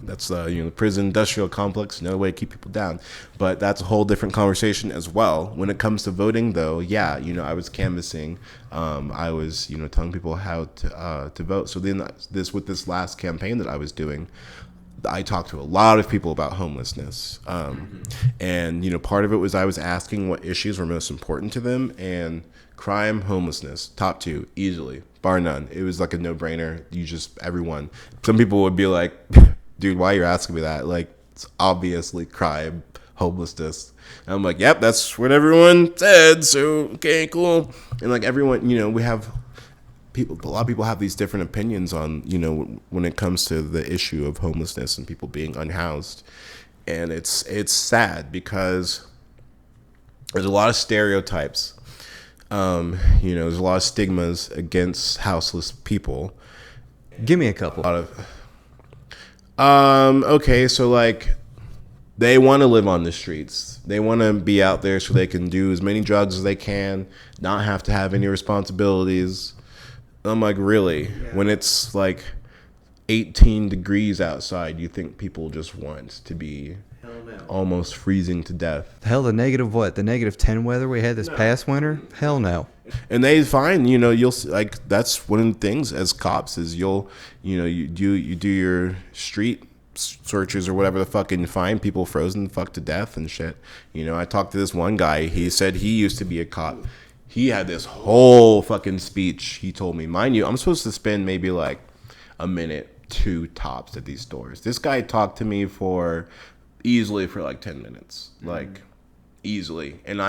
That's the prison industrial complex, another way to keep people down. But that's a whole different conversation as well. When it comes to voting, though, yeah, I was canvassing. I was telling people how to vote. So then with this last campaign that I was doing, I talked to a lot of people about homelessness. And, part of it was I was asking what issues were most important to them. And crime, homelessness, top two, easily, bar none. It was like a no-brainer. Everyone. Some people would be like, dude, why are you asking me that? Like, it's obviously crime, homelessness. And I'm like, yep, that's what everyone said. So, okay, cool. And like everyone, we have... a lot of people have these different opinions on, when it comes to the issue of homelessness and people being unhoused. And it's sad because there's a lot of stereotypes. There's a lot of stigmas against houseless people. Give me a couple. Okay, so like they want to live on the streets. They want to be out there so they can do as many drugs as they can, not have to have any responsibilities. I'm like, really? Yeah. When it's like 18 degrees outside, you think people just want to be almost freezing to death? Hell, the -10 weather we had this past winter? Hell no. And they find, you'll like that's one of the things as cops is you do your street searches or whatever the fuck and find people frozen fuck to death and shit. I talked to this one guy. He said he used to be a cop. He had this whole fucking speech. He told me, mind you, I'm supposed to spend maybe like a minute, 2 tops at these stores. This guy talked to me easily for like 10 minutes, like easily. And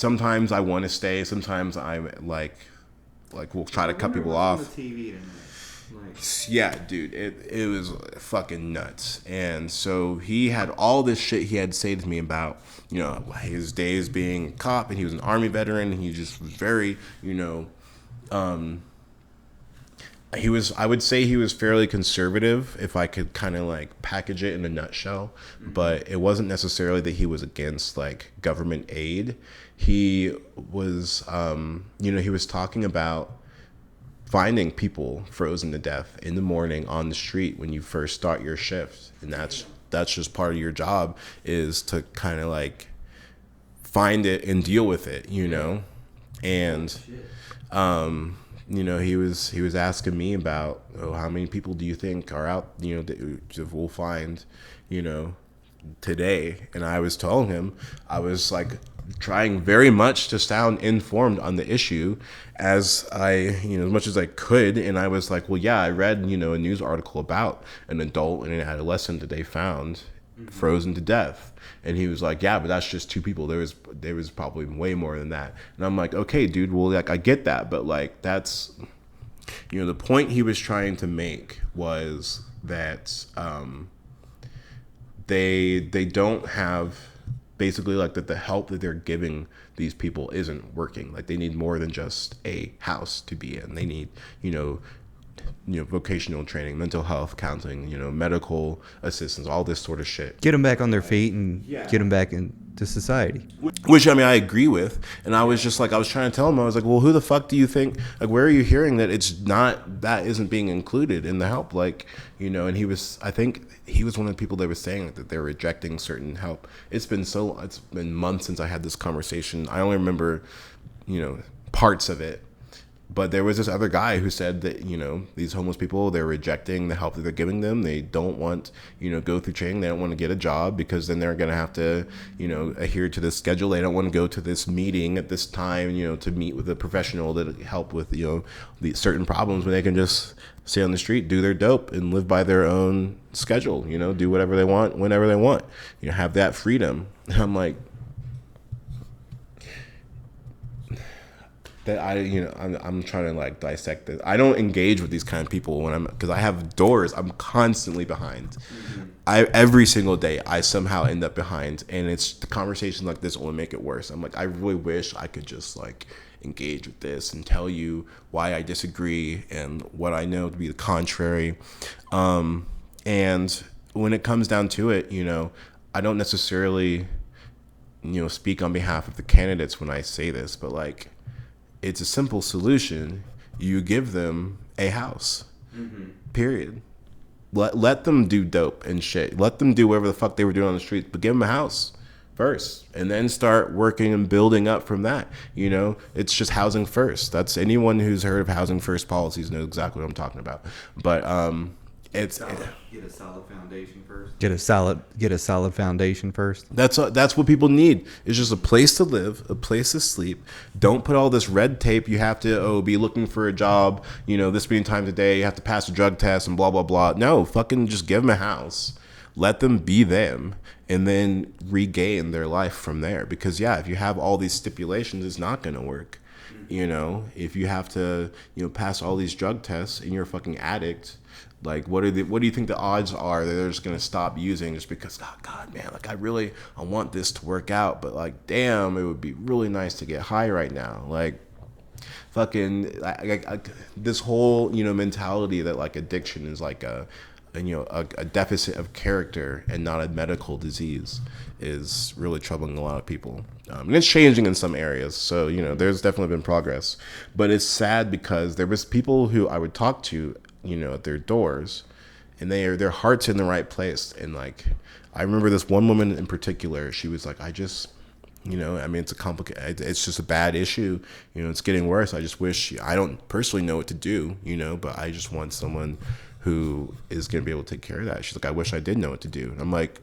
sometimes I want to stay. Sometimes I'm like we'll try to cut people off. Yeah, dude, it was fucking nuts. And so he had all this shit he had to say to me about, you know, his days being a cop, and he was an Army veteran, and he just was very, you know, I would say he was fairly conservative, if I could kind of like package it in a nutshell. But it wasn't necessarily that he was against like government aid. He was, you know, he was talking about finding people frozen to death in the morning on the street when you first start your shift. And that's just part of your job, is to kind of like find it and deal with it, you know. And you know, he was asking me about, oh, how many people do you think are out, you know, that we'll find, you know, today. And I was telling him, I was like trying very much to sound informed on the issue as much as I could. And I was like, well, yeah, I read, you know, a news article about an adult and an adolescent that they found frozen to death. And he was like, yeah, but that's just 2 people. There was probably way more than that. And I'm like, okay, dude, well, like, I get that, but like, that's, you know, the point he was trying to make was that they don't have, basically, like, that the help that they're giving these people isn't working. Like, they need more than just a house to be in. They need, you know, vocational training, mental health counseling, you know, medical assistance, all this sort of shit. Get them back on their feet and get them back into society. Which, I mean, I agree with. And I was just like, I was trying to tell him, I was like, well, who the fuck do you think, like, where are you hearing that that isn't being included in the help? Like, you know, and I think he was one of the people that was saying that they're rejecting certain help. It's been months since I had this conversation. I only remember, you know, parts of it. But there was this other guy who said that, you know, these homeless people, they're rejecting the help that they're giving them. They don't want, you know, go through training. They don't want to get a job because then they're going to have to, you know, adhere to this schedule. They don't want to go to this meeting at this time, you know, to meet with a professional that help with, you know, the certain problems, when they can just stay on the street, do their dope, and live by their own schedule, you know, do whatever they want, whenever they want, you know, have that freedom. And I'm like, that I'm trying to like dissect this. I don't engage with these kind of people because I have doors I'm constantly behind. Every single day I somehow end up behind, and it's the conversations like this only make it worse. I'm like, I really wish I could just like engage with this and tell you why I disagree and what I know to be the contrary. And when it comes down to it, you know, I don't necessarily, you know, speak on behalf of the candidates when I say this, but like, it's a simple solution. You give them a house. Period. Let them do dope and shit. Let them do whatever the fuck they were doing on the streets, but give them a house first, and then start working and building up from that. You know, it's just housing first. That's, anyone who's heard of housing first policies knows exactly what I'm talking about. But Get a solid foundation first. Get a solid foundation first. That's what people need. It's just a place to live, a place to sleep. Don't put all this red tape. You have to be looking for a job, you know, this many times a day. You have to pass a drug test and blah blah blah. No, fucking just give them a house. Let them be them, and then regain their life from there. Because yeah, if you have all these stipulations, it's not gonna work. You know, if you have to, you know, pass all these drug tests and you're a fucking addict, like, what do you think the odds are that they're just gonna stop using just because, oh God, man, like, I want this to work out, but like, damn, it would be really nice to get high right now. Like, fucking, this whole, you know, mentality that like addiction is like a deficit of character and not a medical disease is really troubling a lot of people. And it's changing in some areas. So, you know, there's definitely been progress, but it's sad because there was people who I would talk to, you know, at their doors, and their heart's in the right place. And like, I remember this one woman in particular, she was like, I just, you know, I mean, it's just a bad issue. You know, it's getting worse. I just wish, I don't personally know what to do, you know, but I just want someone who is going to be able to take care of that. She's like, I wish I did know what to do. And I'm like,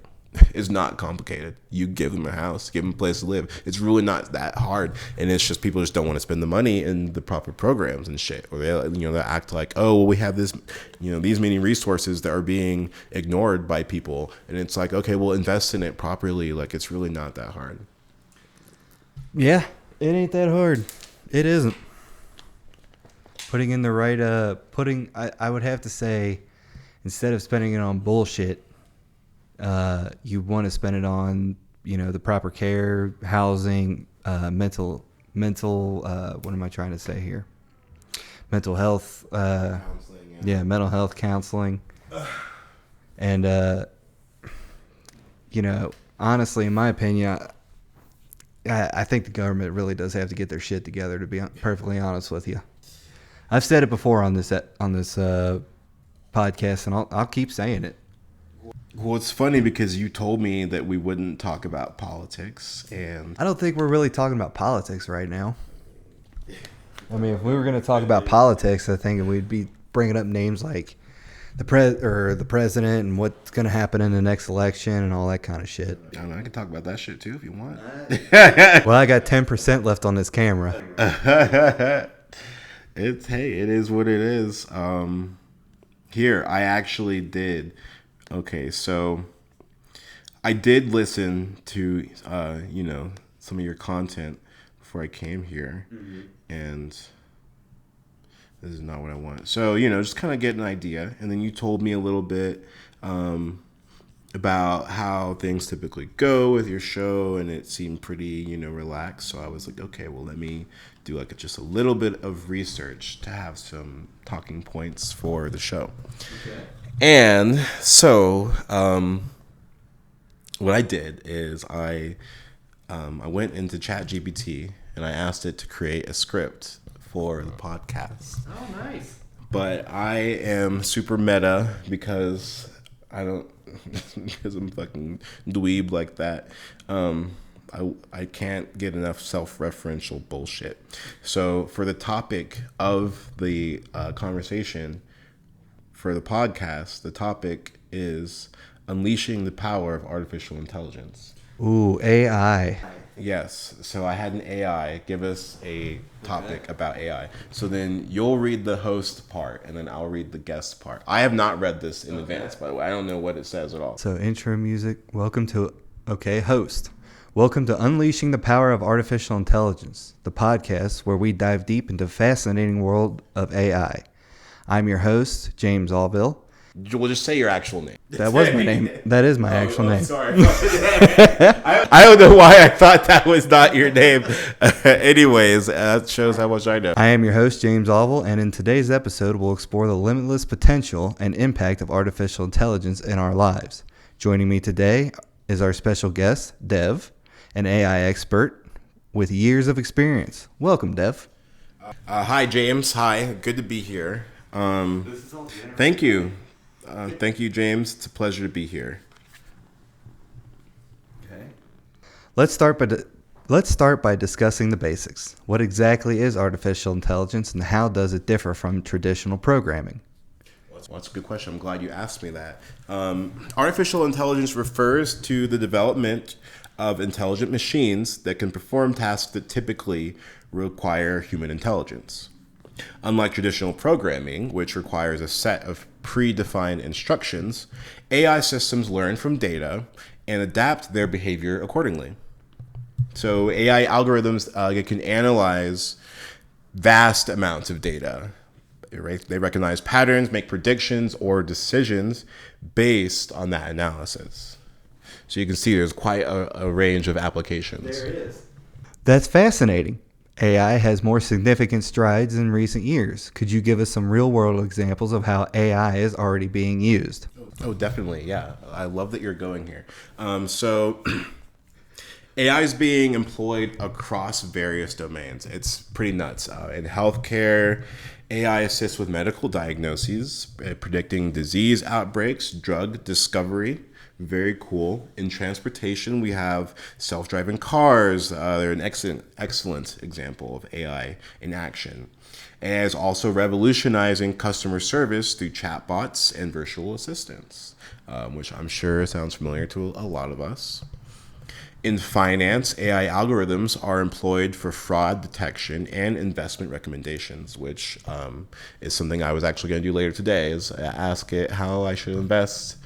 it's not complicated. You give them a house, give them a place to live. It's really not that hard. And it's just, people just don't want to spend the money in the proper programs and shit. Or they, you know, they act like, oh, well, we have this, you know, these many resources that are being ignored by people. And it's like, okay, well, invest in it properly. Like, it's really not that hard. Yeah. It ain't that hard. It isn't. Putting in the right, I would have to say, instead of spending it on bullshit, you want to spend it on, the proper care, housing, mental, what am I trying to say here? Mental health, Counseling, yeah, mental health counseling. And, honestly, in my opinion, I think the government really does have to get their shit together, to be perfectly honest with you. I've said it before on this podcast, and I'll keep saying it. Well, it's funny because you told me that we wouldn't talk about politics, and I don't think we're really talking about politics right now. I mean, if we were going to talk about politics, I think we'd be bringing up names like the president and what's going to happen in the next election and all that kind of shit. I don't know, I can talk about that shit too if you want. Well, I got 10% left on this camera. It is what it is. Here, I actually did. Okay, so I did listen to some of your content before I came here, and this is not what I want. So just kind of get an idea, and then you told me a little bit about how things typically go with your show, and it seemed pretty relaxed. So I was like, okay, well, let me do just a little bit of research to have some talking points for the show. Okay. And so what I did is I went into ChatGPT and I asked it to create a script for the podcast. Oh, nice. But I am super meta because because I'm fucking dweeb like that. I can't get enough self-referential bullshit. So for the topic of the conversation for the podcast, the topic is unleashing the power of artificial intelligence. Ooh, AI. Yes. So I had an AI give us a topic about AI. So then you'll read the host part, and then I'll read the guest part. I have not read this in advance, by the way. I don't know what it says at all. So intro music. Host. Welcome to Unleashing the Power of Artificial Intelligence, the podcast where we dive deep into the fascinating world of AI. I'm your host, James Allville. We'll just say your actual name. That was my name. That is my actual name. Sorry. I don't know why I thought that was not your name. Anyways, that shows how much I know. I am your host, James Allville, and in today's episode, we'll explore the limitless potential and impact of artificial intelligence in our lives. Joining me today is our special guest, Dev, an AI expert with years of experience. Welcome, Dev. Hi, James. Hi. Good to be here. Thank you. Thank you, James. It's a pleasure to be here. Okay. Let's start by discussing the basics. What exactly is artificial intelligence, and how does it differ from traditional programming? Well, that's a good question. I'm glad you asked me that. Artificial intelligence refers to the development of intelligent machines that can perform tasks that typically require human intelligence. Unlike traditional programming, which requires a set of predefined instructions, AI systems learn from data and adapt their behavior accordingly. So AI algorithms can analyze vast amounts of data. They recognize patterns, make predictions or decisions based on that analysis. So you can see there's quite a range of applications. There it is. That's fascinating. AI has more significant strides in recent years. Could you give us some real-world examples of how AI is already being used? Oh, definitely. Yeah. I love that you're going here. So AI is being employed across various domains. It's pretty nuts. In healthcare, AI assists with medical diagnoses, predicting disease outbreaks, drug discovery. Very cool. In transportation, we have self-driving cars. They're an excellent example of AI in action. AI is also revolutionizing customer service through chatbots and virtual assistants, which I'm sure sounds familiar to a lot of us. In finance, AI algorithms are employed for fraud detection and investment recommendations, which is something I was actually going to do later today, is ask it how I should invest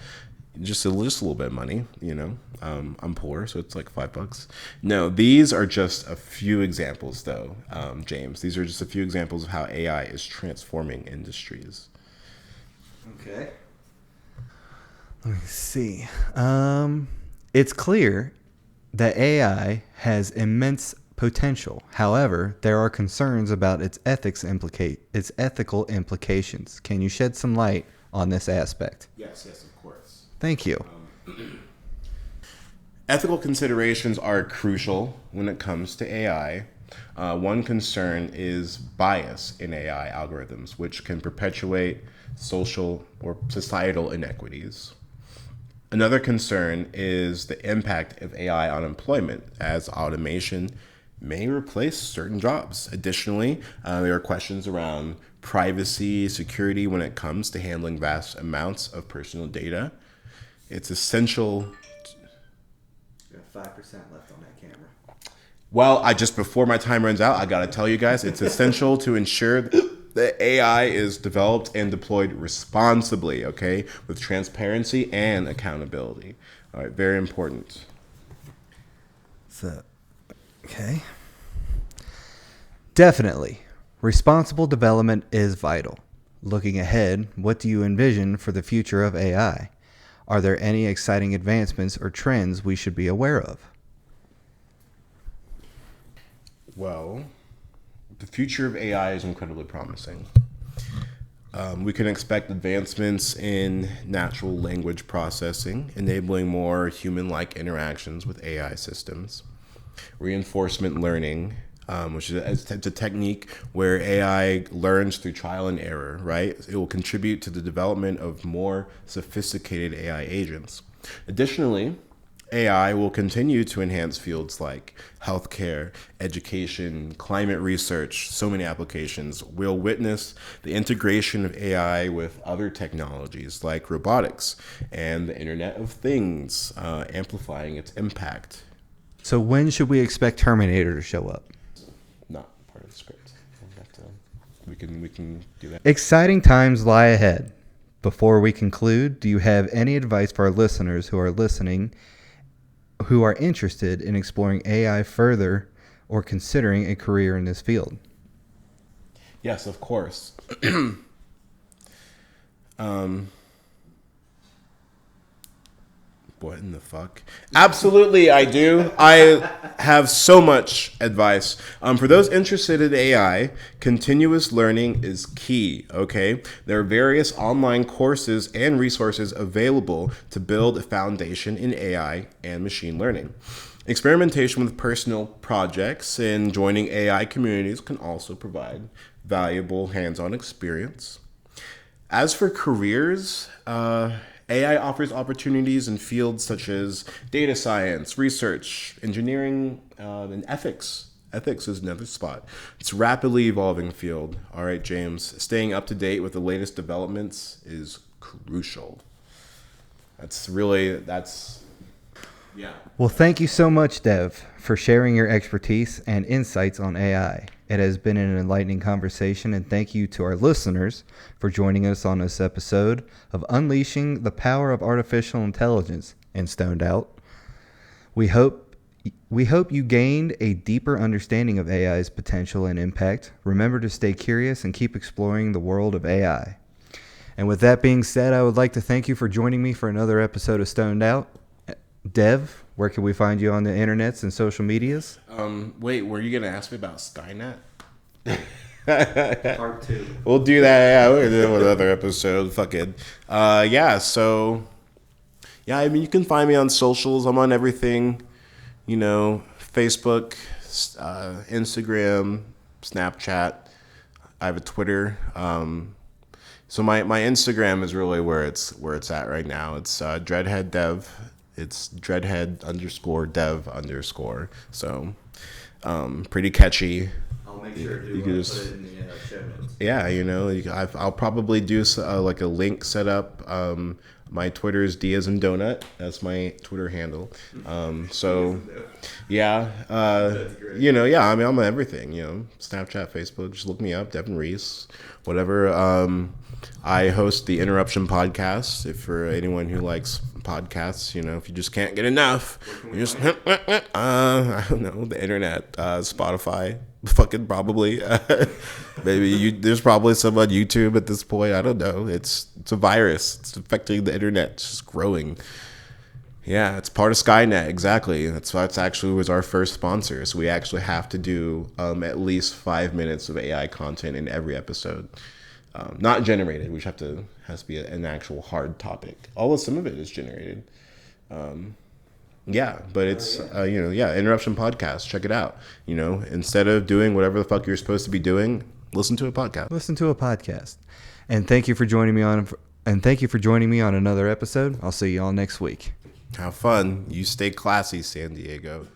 just a little bit of money, you know. I'm poor, so it's like $5. No, these are just a few examples, though, James. These are just a few examples of how AI is transforming industries. Okay. Let me see. It's clear that AI has immense potential. However, there are concerns about its ethical implications. Can you shed some light on this aspect? Yes, of course. Thank you. Ethical considerations are crucial when it comes to AI. One concern is bias in AI algorithms, which can perpetuate social or societal inequities. Another concern is the impact of AI on employment, as automation may replace certain jobs. Additionally, there are questions around privacy, security when it comes to handling vast amounts of personal data. It's essential. You have 5% left on that camera. Well, before my time runs out, I gotta tell you guys, it's essential to ensure that AI is developed and deployed responsibly, okay, with transparency and accountability. All right, very important. So, okay. Definitely. Responsible development is vital. Looking ahead, what do you envision for the future of AI? Are there any exciting advancements or trends we should be aware of? Well, the future of AI is incredibly promising. We can expect advancements in natural language processing, enabling more human-like interactions with AI systems. Reinforcement learning, which is a technique where AI learns through trial and error, right? It will contribute to the development of more sophisticated AI agents. Additionally, AI will continue to enhance fields like healthcare, education, climate research, so many applications. We'll witness the integration of AI with other technologies like robotics and the Internet of Things, amplifying its impact. So when should we expect Terminator to show up? Not part of the script. We can do that. Exciting times lie ahead. Before we conclude, do you have any advice for our listeners who are listening who are interested in exploring AI further or considering a career in this field? Yes, of course. What in the fuck? Absolutely, I do. I have so much advice. For those interested in AI, continuous learning is key, okay? There are various online courses and resources available to build a foundation in AI and machine learning. Experimentation with personal projects and joining AI communities can also provide valuable hands-on experience. As for careers, AI offers opportunities in fields such as data science, research, engineering, and ethics. Ethics is another spot. It's a rapidly evolving field. All right, James, staying up to date with the latest developments is crucial. Yeah. Well, thank you so much, Dev, for sharing your expertise and insights on AI. It has been an enlightening conversation, and thank you to our listeners for joining us on this episode of Unleashing the Power of Artificial Intelligence in Stoned Out. We hope you gained a deeper understanding of AI's potential and impact. Remember to stay curious and keep exploring the world of AI. And with that being said, I would like to thank you for joining me for another episode of Stoned Out. Dev, where can we find you on the internets and social medias? Wait, were you gonna ask me about Skynet? Part 2. We'll do that. Yeah, we're gonna do another episode. Fucking. Yeah. So, yeah. I mean, you can find me on socials. I'm on everything. You know, Facebook, Instagram, Snapchat. I have a Twitter. So my Instagram is really where it's at right now. It's Dreadhead Dev. It's Dreadhead_Dev_. So, pretty catchy. I'll make sure to You can just- put it in the show notes. Yeah, you know, I'll probably do like a link set up. My Twitter is D as in Donut. That's my Twitter handle. So, yeah, you know, yeah. I mean, I'm on everything. You know, Snapchat, Facebook. Just look me up, Devin Reese, whatever. I host the Interruption podcast. If for anyone who likes podcasts. You know, if you just can't get enough, you just I don't know, the internet, Spotify, fucking probably. Maybe there's probably some on YouTube at this point. I don't know. It's a virus. It's affecting the internet. It's just growing. Yeah, it's part of Skynet, exactly. That's actually was our first sponsor. So we actually have to do at least 5 minutes of AI content in every episode. Not generated, which has to be an actual hard topic. Although some of it is generated. Yeah, but it's Interruption Podcast. Check it out. You know, instead of doing whatever the fuck you're supposed to be doing, listen to a podcast. Listen to a podcast. And thank you for joining me on another episode. I'll see you all next week. Have fun. You stay classy, San Diego.